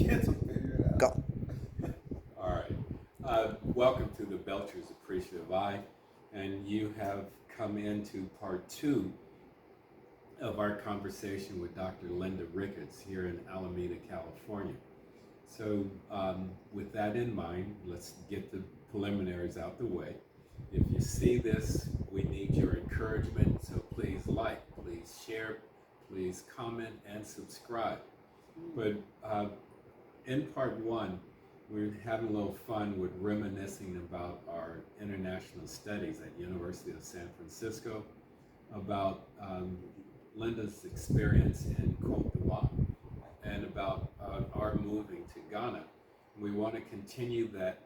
Kids will figure it out. Go. All right. Welcome to the Belcher's Appreciative Eye, and you have come into part two of our conversation with Dr. Linda Ricketts here in Alameda, California. So, with that in mind, let's get the preliminaries out the way. If you see this, we need your encouragement, so please like, please share, please comment, and subscribe. But in part one, we're having a little fun with reminiscing about our international studies at University of San Francisco, about Linda's experience in Cote d'Ivoire, and about our moving to Ghana. We want to continue that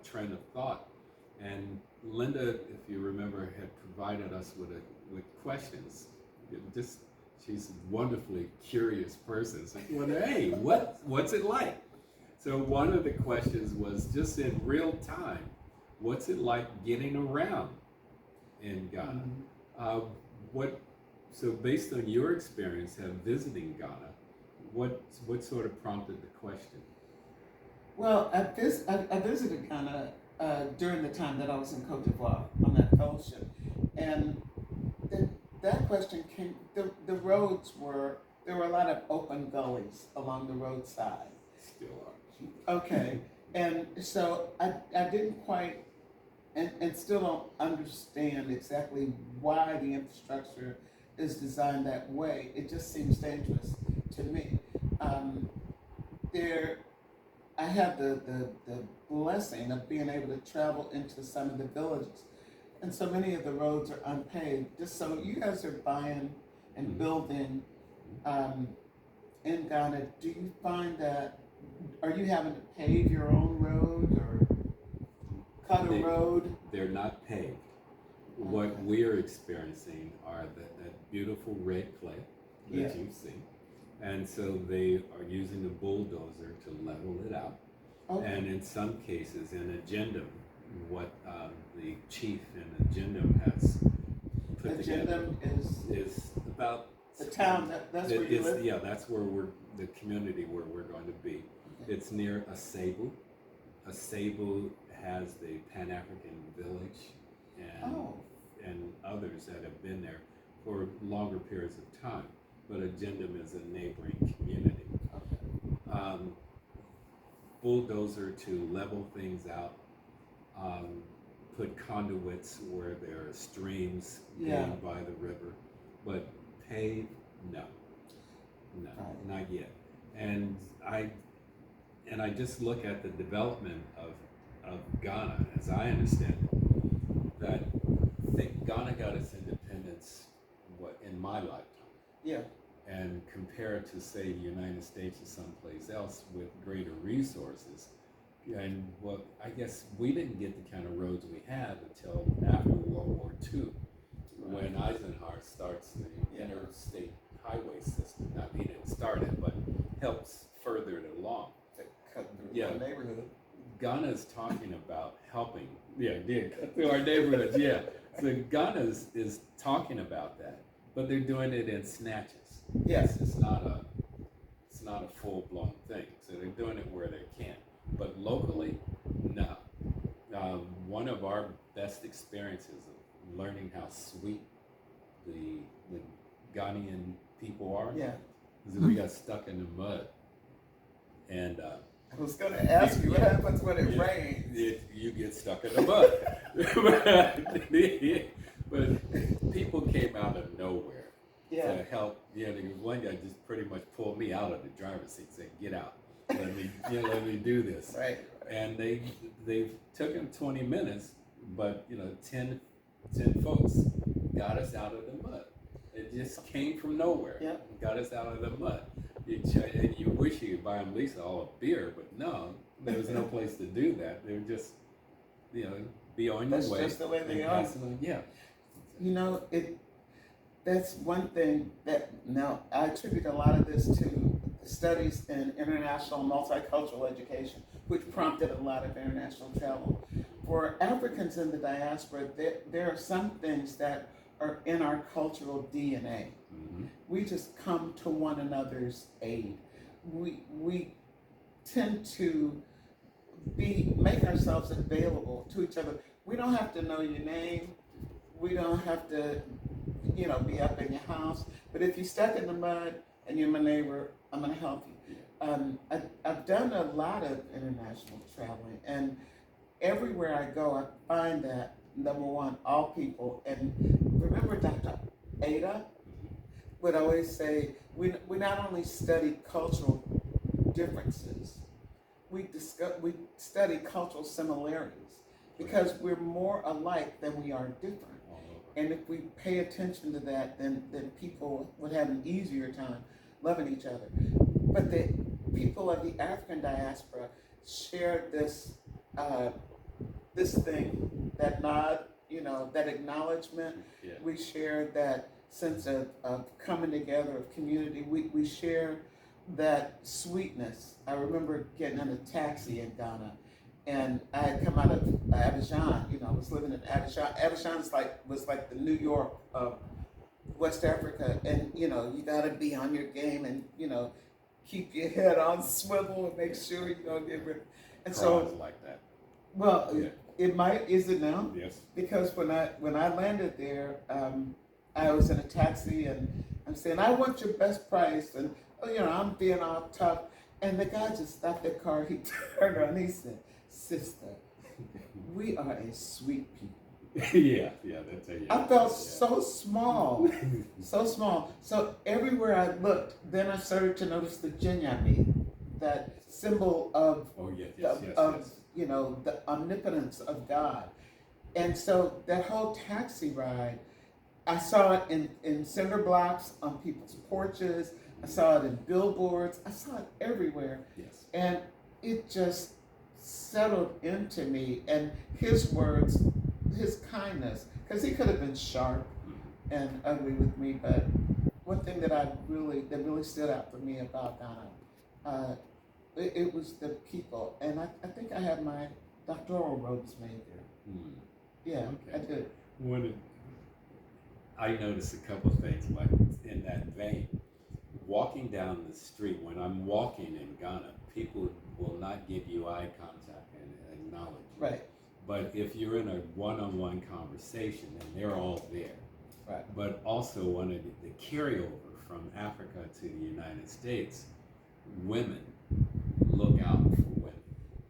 trend of thought. And Linda, if you remember, had provided us with questions. Just she's a wonderfully curious person. So, well, hey, what's it like? So one of the questions was just in real time, what's it like getting around in Ghana? So based on your experience of visiting Ghana, what sort of prompted the question? Well, I visited Ghana during the time that I was in Cote d'Ivoire on that fellowship, and that question came. The roads there were a lot of open gullies along the roadside. Still are. Okay, and so I didn't quite and still don't understand exactly why the infrastructure is designed that way. It just seems dangerous to me. I had the blessing of being able to travel into some of the villages, and so many of the roads are unpaved. Just so you guys are buying and building in Ghana, do you find that, are you having to pave your own road or cut a road? They're not paved. What we're experiencing are that beautiful red clay that you see. And so they are using a bulldozer to level it out. Okay. And in some cases, in Agendum, what the chief in Agendum has put together is about the town. That's where you live? Yeah, that's where the community where we're going to be. Okay. It's near Asebu. Asebu has the Pan-African Village and others that have been there for longer periods of time. But Agendum is a neighboring community. Okay. Bulldozer to level things out, put conduits where there are streams going by the river, but pave, no, not yet. And I just look at the development of Ghana, as I understand it, that I think Ghana got its independence in my lifetime. Yeah. And compared to, say, the United States or someplace else with greater resources. And I guess we didn't get the kind of roads we had until after World War II, when Eisenhower starts the interstate highway system. Now, he didn't start it, but helps further it along. Cut through our neighborhood. Ghana is talking about helping. Yeah, it did cut through our neighborhoods. Yeah. So Ghana is talking about that, but they're doing it in snatches. Yes, it's not a full-blown thing. So they're doing it where they can, but locally, no. One of our best experiences of learning how sweet the Ghanaian people are. Yeah. Is that we got stuck in the mud, and I was going to ask you what happens when it rains. You get stuck in the mud, but people came out of nowhere. To help. One guy just pretty much pulled me out of the driver's seat, saying, "Get out, let me do this." Right. And they took him 20 minutes, but 10 folks got us out of the mud. It just came from nowhere. Yeah. Got us out of the mud. And you wish you could buy them at least all a beer, but no, there was no place to do that. They were just, be on your way. That's just the way they are. Yeah. That's one thing that now I attribute a lot of this to studies in international multicultural education, which prompted a lot of international travel. For Africans in the diaspora, there are some things that are in our cultural DNA. Mm-hmm. We just come to one another's aid. we tend to make ourselves available to each other. We don't have to know your name. We don't have to, be up in your house. But if you're stuck in the mud and you're my neighbor, I'm gonna help you. I've done a lot of international traveling, and everywhere I go, I find that number one, all people. And remember, Dr. Ada would always say, we not only study cultural differences, we study cultural similarities, because we're more alike than we are different. And if we pay attention to that, then people would have an easier time loving each other. But the people of the African diaspora shared this thing, that nod, that acknowledgement. Yeah. We shared that sense of coming together, of community. We share that sweetness. I remember getting in a taxi in Ghana, and I had come out of Abidjan. I was living in Abidjan. Abidjan was like the New York of West Africa, and you got to be on your game, and keep your head on swivel and make sure you don't get ripped. And so, like that. Well, Yeah. Is it now? Yes. Because when I landed there, I was in a taxi, and I'm saying, I want your best price, and I'm being all tough, and the guy just stopped the car. He turned around, and he said, "Sister, we are a sweet people." yeah, that's it. Yeah. I felt so small, so small. So everywhere I looked, then I started to notice the Jinyami, that symbol of yes. the omnipotence of God. And so that whole taxi ride, I saw it in cinder blocks, on people's porches. I saw it in billboards. I saw it everywhere. Yes. And it just settled into me. And his words, his kindness, because he could have been sharp and ugly with me, but one thing that really stood out for me about Ghana, it was the people. And I think I had my doctoral robes made there. Yeah, okay. I did. I noticed a couple of things, like in that vein. Walking down the street, when I'm walking in Ghana, people will not give you eye contact and acknowledge you. Right. But if you're in a one-on-one conversation, then they're all there. Right. But also one of the carryover from Africa to the United States, women look out for women.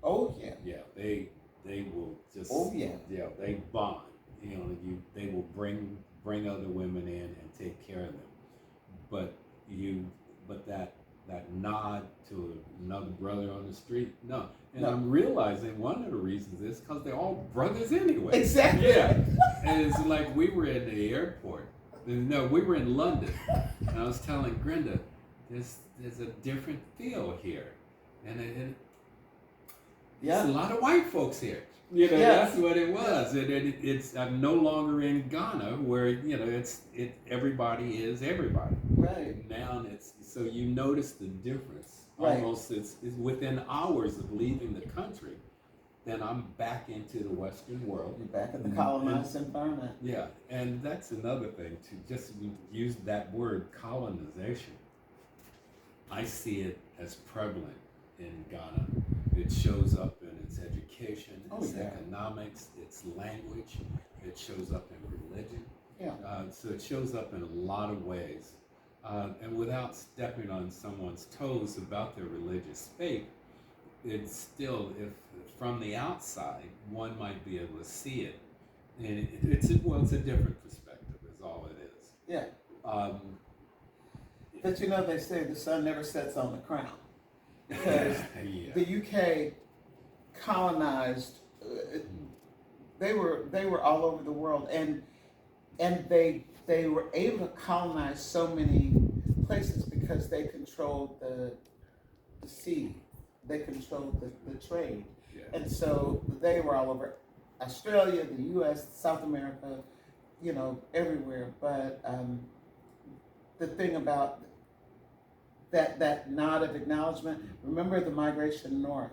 Oh yeah. Yeah, they will just. Oh yeah. Yeah, they bond. They will bring other women in and take care of them. But that nod to another brother on the street, no. And I'm realizing one of the reasons is because they're all brothers anyway. Exactly. Yeah. And it's like we were in the airport. No, we were in London. And I was telling Brenda, there's a different feel here. And there's a lot of white folks here. That's what it was. And it's I'm no longer in Ghana where, everybody is everybody. Right. Now so you notice the difference. Right. Almost it's within hours of leaving the country, then I'm back into the Western world. You're back in the colonized environment. Yeah, and that's another thing, to just use that word, colonization. I see it as prevalent in Ghana. It shows up in its education, its economics, its language. It shows up in religion. Yeah. So it shows up in a lot of ways. And without stepping on someone's toes about their religious faith, it's still, if from the outside, one might be able to see it. And it's a different perspective, is all it is. Yeah. But they say the sun never sets on the crown. Because the UK colonized, they were all over the world, and they were able to colonize so many places because they controlled the sea, they controlled the trade, and so they were all over Australia, the U.S., South America, everywhere. But the thing about that nod of acknowledgement, remember the migration north,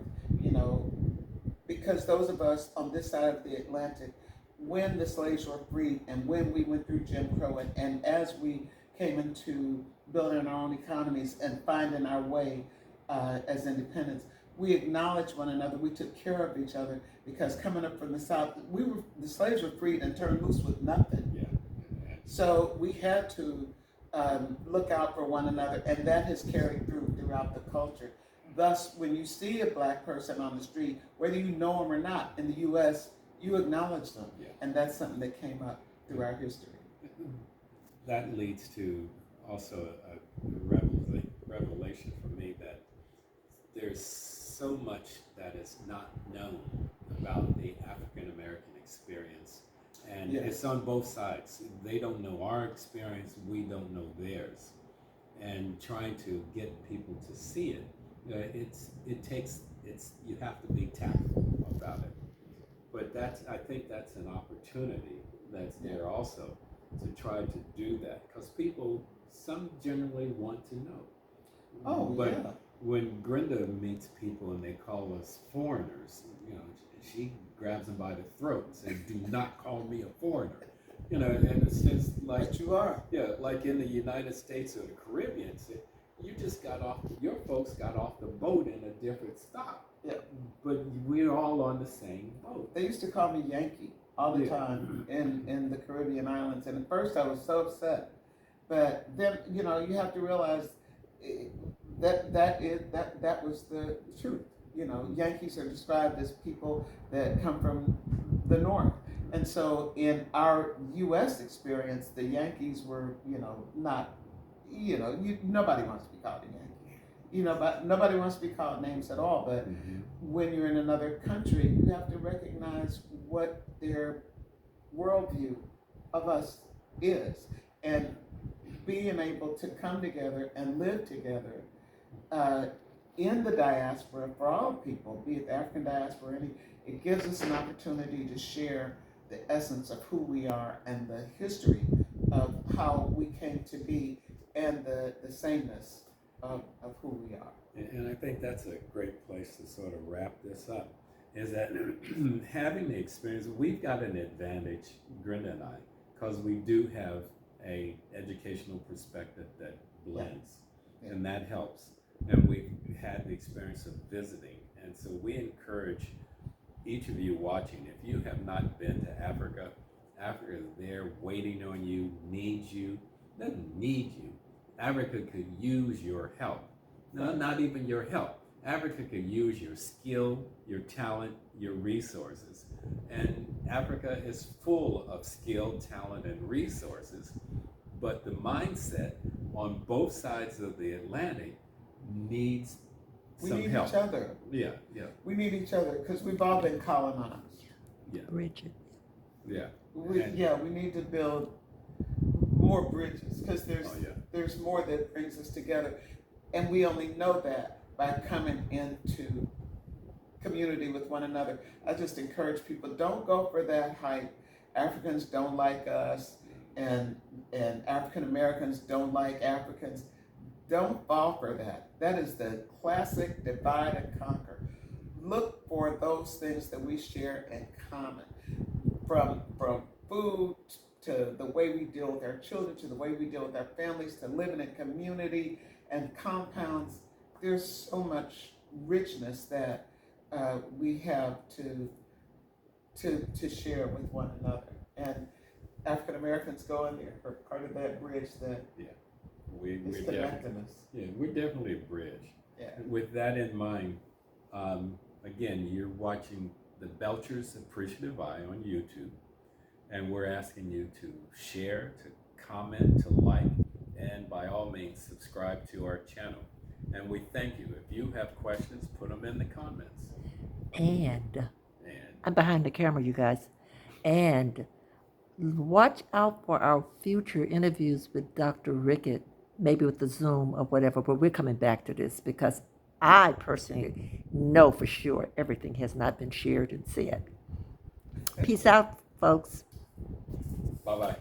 because those of us on this side of the Atlantic, when the slaves were freed and when we went through Jim Crow, and as we came into building our own economies and finding our way as independents, we acknowledged one another. We took care of each other because coming up from the South, the slaves were freed and turned loose with nothing. Yeah. So we had to look out for one another, and that has carried throughout the culture. Thus, when you see a black person on the street, whether you know them or not, in the U.S., you acknowledge them, Yeah. and that's something that came up through our history. That leads to also a revelation for me that there's so much that is not known about the African American experience, and Yes. it's on both sides. They don't know our experience, we don't know theirs, and trying to get people to see it, you have to be tactful about it. But I think that's an opportunity that's there also to try to do that, because some generally want to know. Oh, but yeah. When Brenda meets people and they call us foreigners, she grabs them by the throat and says, "Do not call me a foreigner." And it's just like, But you are. yeah, like in the United States or the Caribbean, your folks got off the boat in a different stop. Yeah. But we're all on the same boat. They used to call me Yankee all the Yeah. time in the Caribbean islands, and at first I was so upset. But then you have to realize that was the truth. Yankees are described as people that come from the north, and so in our U.S. experience, the Yankees were not nobody wants to be called a Yankee. But nobody wants to be called names at all. But when you're in another country, you have to recognize what their worldview of us is, and being able to come together and live together in the diaspora for all people, be it the African diaspora, it gives us an opportunity to share the essence of who we are and the history of how we came to be and the sameness of who we are. And I think that's a great place to sort of wrap this up, is that having the experience, we've got an advantage, Brenda and I, because we do have a educational perspective that blends, Yeah. and that helps. And we've had the experience of visiting, and so we encourage each of you watching, if you have not been to Africa, Africa is there waiting on you, needs you, doesn't need you. Africa could use your help. No, not even your help. Africa could use your skill, your talent, your resources. And Africa is full of skill, talent, and resources. But the mindset on both sides of the Atlantic needs We some need help. each other. Yeah. We need each other because we've all been colonized. Yeah. Ricketts. Yeah. We need to build more bridges because Oh, yeah. there's more that brings us together, and we only know that by coming into community with one another. I just encourage people, don't go for that hype. Africans don't like us, and African Americans don't like Africans. Don't fall for that. That is the classic divide and conquer. Look for those things that we share in common, from food to the way we deal with our children, to the way we deal with our families, to living in community and compounds. There's so much richness that we have to share with one another. And African Americans go in there for part of that bridge that is connecting us. Yeah, we're definitely a bridge. Yeah. With that in mind, again, you're watching the Belcher's Appreciative Eye on YouTube, and we're asking you to share, to comment, to like, and by all means, subscribe to our channel. And we thank you. If you have questions, put them in the comments. And I'm behind the camera, you guys. And watch out for our future interviews with Dr. Ricketts, maybe with the Zoom or whatever, but we're coming back to this because I personally know for sure everything has not been shared and said. Peace out, folks. Bye-bye.